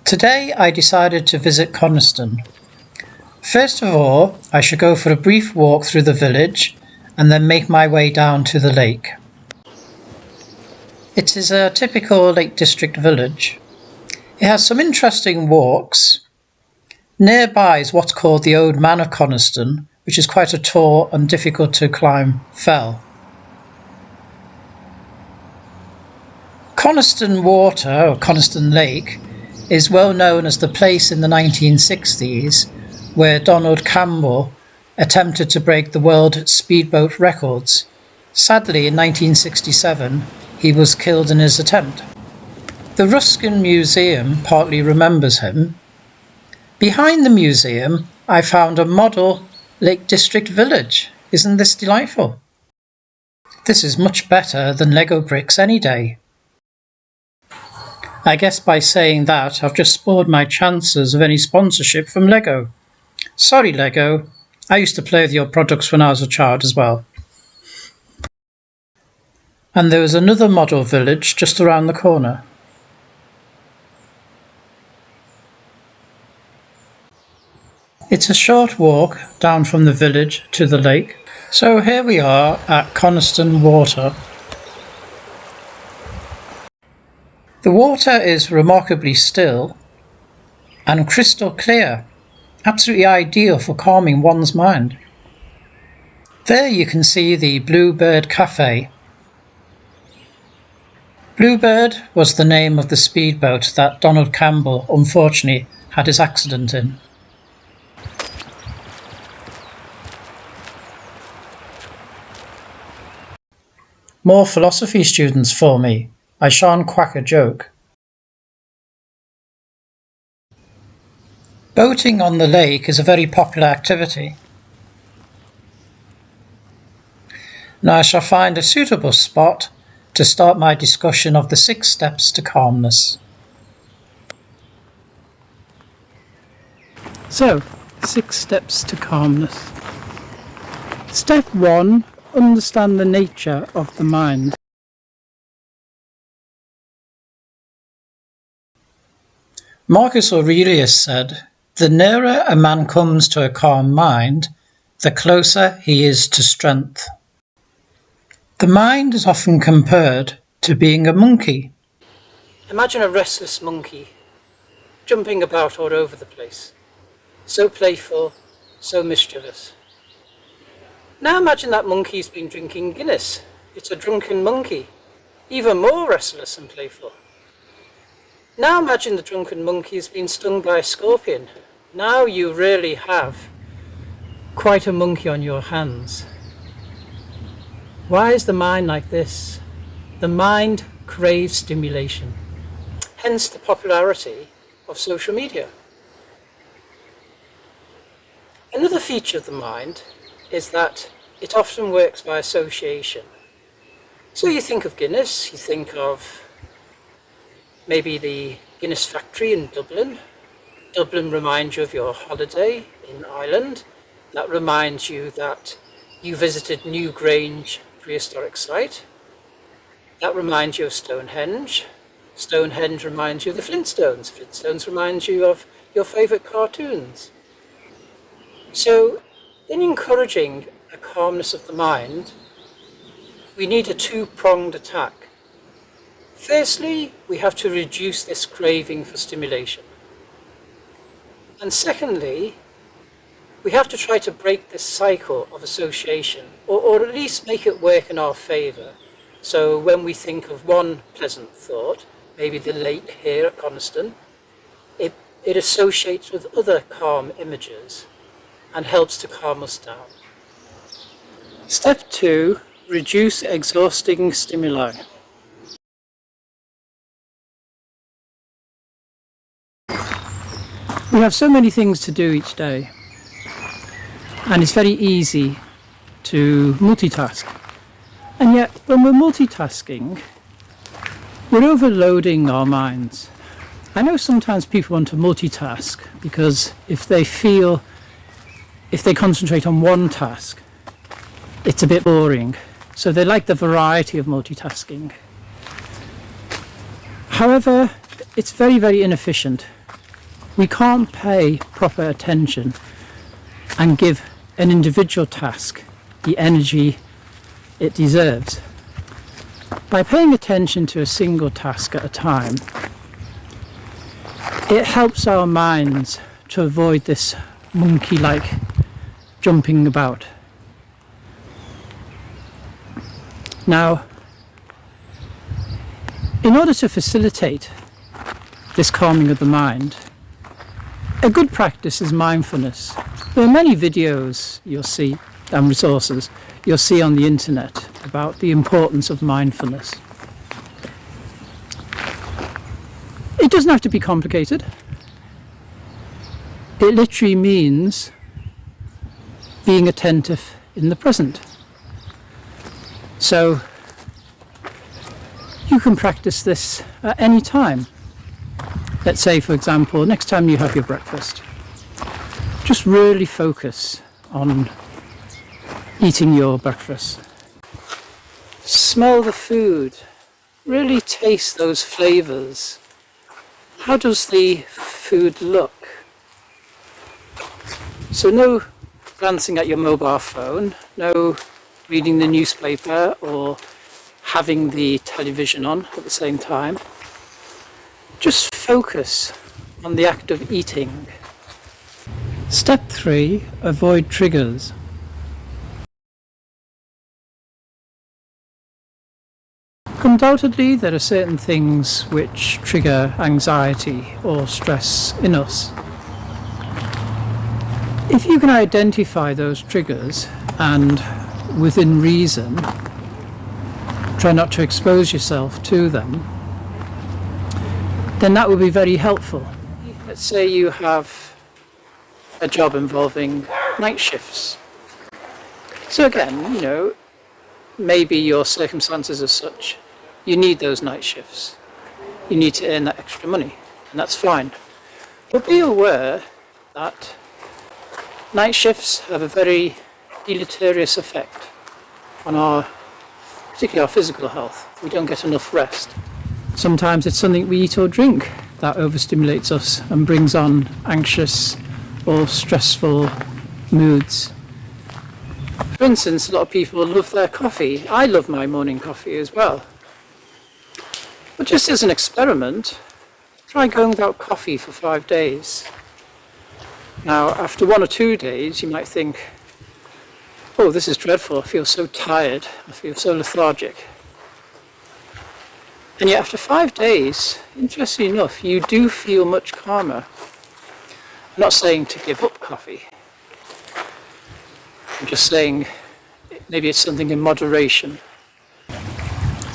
Today I decided to visit Coniston. First of all, I should go for a brief walk through the village and then make my way down to the lake. It is a typical Lake District village. It has some interesting walks. Nearby is what's called the Old Man of Coniston, which is quite a tall and difficult to climb fell. Coniston Water, or Coniston Lake, is well known as the place in the 1960s where Donald Campbell attempted to break the world speedboat records. Sadly, in 1967, he was killed in his attempt. The Ruskin Museum partly remembers him. Behind the museum, I found a model Lake District village. Isn't this delightful? This is much better than Lego bricks any day. I guess by saying that, I've just spoiled my chances of any sponsorship from Lego. Sorry, Lego. I used to play with your products when I was a child as well. And there was another model village just around the corner. It's a short walk down from the village to the lake. So here we are at Coniston Water. The water is remarkably still and crystal clear, absolutely ideal for calming one's mind. There you can see the Bluebird Cafe. Bluebird was the name of the speedboat that Donald Campbell unfortunately had his accident in. More philosophy students for me. I shan't quack a joke. Boating on the lake is a very popular activity. Now I shall find a suitable spot to start my discussion of the 6 steps to calmness. So, 6 steps to calmness. Step 1, understand the nature of the mind. Marcus Aurelius said, "The nearer a man comes to a calm mind, the closer he is to strength." The mind is often compared to being a monkey. Imagine a restless monkey, jumping about all over the place. So playful, so mischievous. Now imagine that monkey's been drinking Guinness. It's a drunken monkey, even more restless and playful. Now imagine the drunken monkey has been stung by a scorpion. Now you really have quite a monkey on your hands. Why is the mind like this? The mind craves stimulation, hence the popularity of social media. Another feature of the mind is that it often works by association. So you think of Guinness, you think of maybe the Guinness factory in Dublin. Dublin reminds you of your holiday in Ireland. That reminds you that you visited Newgrange prehistoric site. That reminds you of Stonehenge. Stonehenge reminds you of the Flintstones. Flintstones reminds you of your favourite cartoons. So in encouraging a calmness of the mind, we need a 2-pronged attack. Firstly, we have to reduce this craving for stimulation. And secondly, we have to try to break this cycle of association, or at least make it work in our favour. So when we think of one pleasant thought, maybe the lake here at Coniston, it associates with other calm images and helps to calm us down. Step 2, reduce exhausting stimuli. We have so many things to do each day, and it's very easy to multitask. And yet, when we're multitasking, we're overloading our minds. I know sometimes people want to multitask because if they concentrate on one task, it's a bit boring. So they like the variety of multitasking. However, it's very, very inefficient. We can't pay proper attention and give an individual task the energy it deserves. By paying attention to a single task at a time, it helps our minds to avoid this monkey-like jumping about. Now, in order to facilitate this calming of the mind, a good practice is mindfulness. There are many videos you'll see and resources you'll see on the internet about the importance of mindfulness. It doesn't have to be complicated. It literally means being attentive in the present. So you can practice this at any time. Let's say, for example, next time you have your breakfast, just really focus on eating your breakfast. Smell the food, really taste those flavors. How does the food look? So no glancing at your mobile phone, no reading the newspaper or having the television on at the same time. Just focus on the act of eating. Step 3, avoid triggers. Undoubtedly, there are certain things which trigger anxiety or stress in us. If you can identify those triggers and, within reason, try not to expose yourself to them, then that would be very helpful. Let's say you have a job involving night shifts. So again, maybe your circumstances are such you need those night shifts. You need to earn that extra money, and that's fine. But be aware that night shifts have a very deleterious effect on particularly our physical health. We don't get enough rest. Sometimes it's something we eat or drink that overstimulates us and brings on anxious or stressful moods. For instance, a lot of people love their coffee. I love my morning coffee as well. But just as an experiment, try going without coffee for 5 days. Now, after 1 or 2 days, you might think, oh, this is dreadful, I feel so tired, I feel so lethargic. And yet after 5 days, interestingly enough, you do feel much calmer. I'm not saying to give up coffee. I'm just saying maybe it's something in moderation.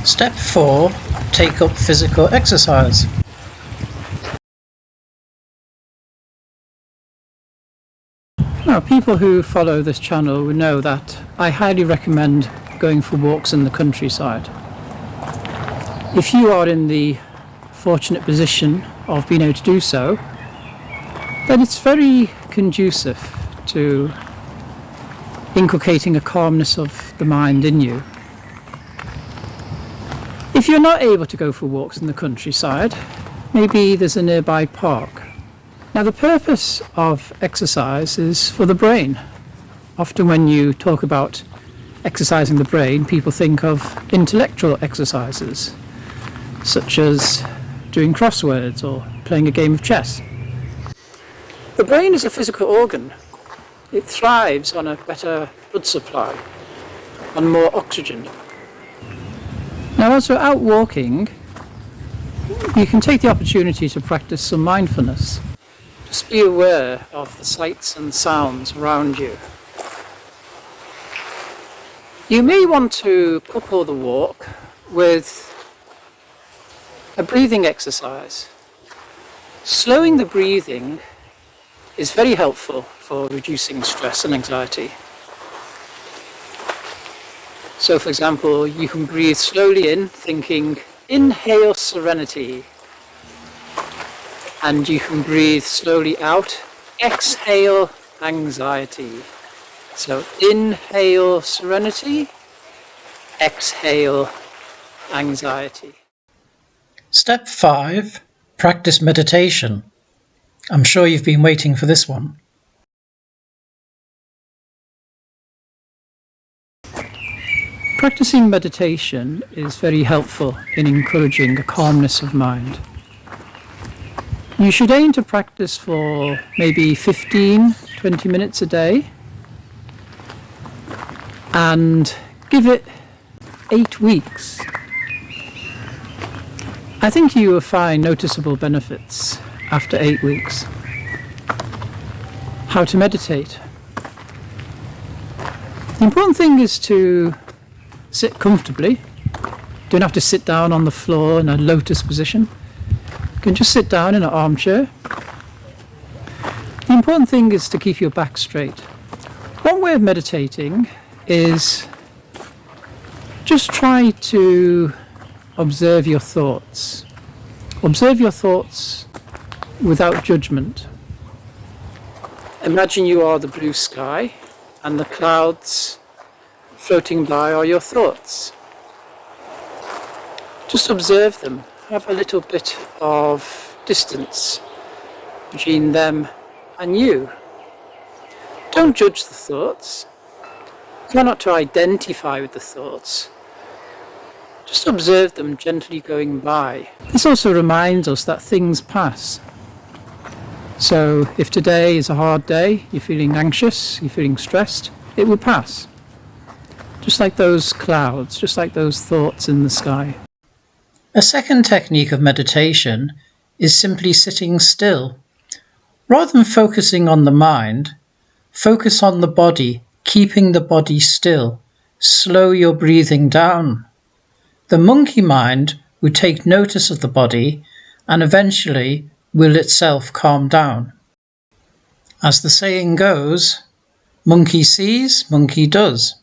Step 4, take up physical exercise. Now, people who follow this channel will know that I highly recommend going for walks in the countryside. If you are in the fortunate position of being able to do so, then it's very conducive to inculcating a calmness of the mind in you. If you're not able to go for walks in the countryside, maybe there's a nearby park. Now, the purpose of exercise is for the brain. Often when you talk about exercising the brain, people think of intellectual exercises, such as doing crosswords or playing a game of chess. The brain is a physical organ. It thrives on a better blood supply, on more oxygen. Now, as we're out walking, you can take the opportunity to practice some mindfulness. Just be aware of the sights and sounds around you. You may want to couple the walk with a breathing exercise. Slowing the breathing is very helpful for reducing stress and anxiety. So, for example, you can breathe slowly in, thinking, inhale serenity. And you can breathe slowly out, exhale anxiety. So, inhale serenity, exhale anxiety. Step 5, practice meditation. I'm sure you've been waiting for this one. Practicing meditation is very helpful in encouraging a calmness of mind. You should aim to practice for maybe 15-20 minutes a day and give it 8 weeks. I think you will find noticeable benefits after 8 weeks. How to meditate. The important thing is to sit comfortably. You don't have to sit down on the floor in a lotus position. You can just sit down in an armchair. The important thing is to keep your back straight. One way of meditating is just try to observe your thoughts. Observe your thoughts without judgment. Imagine you are the blue sky and the clouds floating by are your thoughts. Just observe them. Have a little bit of distance between them and you. Don't judge the thoughts. Try not to identify with the thoughts. Just observe them gently going by. This also reminds us that things pass. So if today is a hard day, you're feeling anxious, you're feeling stressed, it will pass. Just like those clouds, just like those thoughts in the sky. A second technique of meditation is simply sitting still. Rather than focusing on the mind, focus on the body, keeping the body still. Slow your breathing down. The monkey mind will take notice of the body and eventually will itself calm down. As the saying goes, monkey sees, monkey does.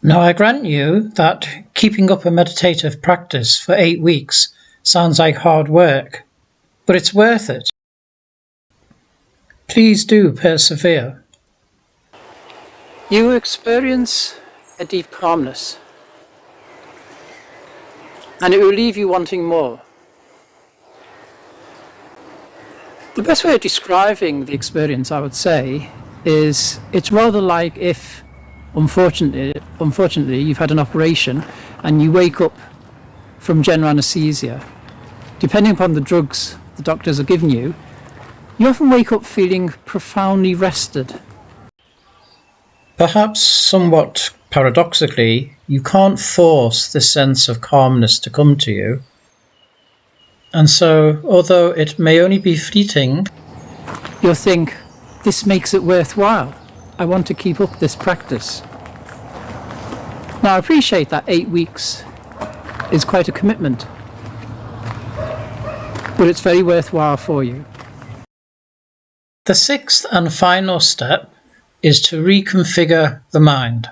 Now I grant you that keeping up a meditative practice for 8 weeks sounds like hard work, but it's worth it. Please do persevere. You will experience a deep calmness, and it will leave you wanting more. The best way of describing the experience, I would say, is it's rather like if, unfortunately, you've had an operation and you wake up from general anaesthesia. Depending upon the drugs the doctors are giving you, you often wake up feeling profoundly rested. Perhaps somewhat paradoxically, you can't force this sense of calmness to come to you. And so, although it may only be fleeting, You'll think, this makes it worthwhile. I want to keep up this practice. Now I appreciate that 8 weeks is quite a commitment, but it's very worthwhile for you. the sixth and final step is to reconfigure the mind.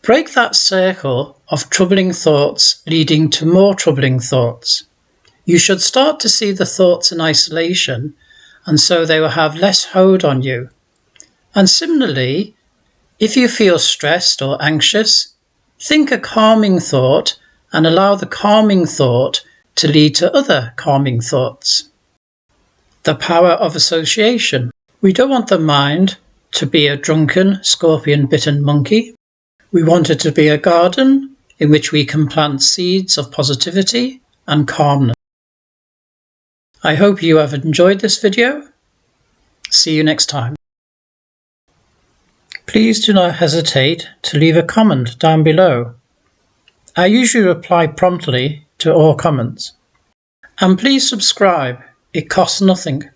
Break that circle of troubling thoughts leading to more troubling thoughts. You should start to see the thoughts in isolation, and so they will have less hold on you. And similarly, if you feel stressed or anxious, think a calming thought and allow the calming thought to lead to other calming thoughts. The power of association. We don't want the mind to be a drunken, scorpion-bitten monkey. We want it to be a garden in which we can plant seeds of positivity and calmness. I hope you have enjoyed this video. See you next time. Please do not hesitate to leave a comment down below. I usually reply promptly to all comments. And please subscribe, it costs nothing.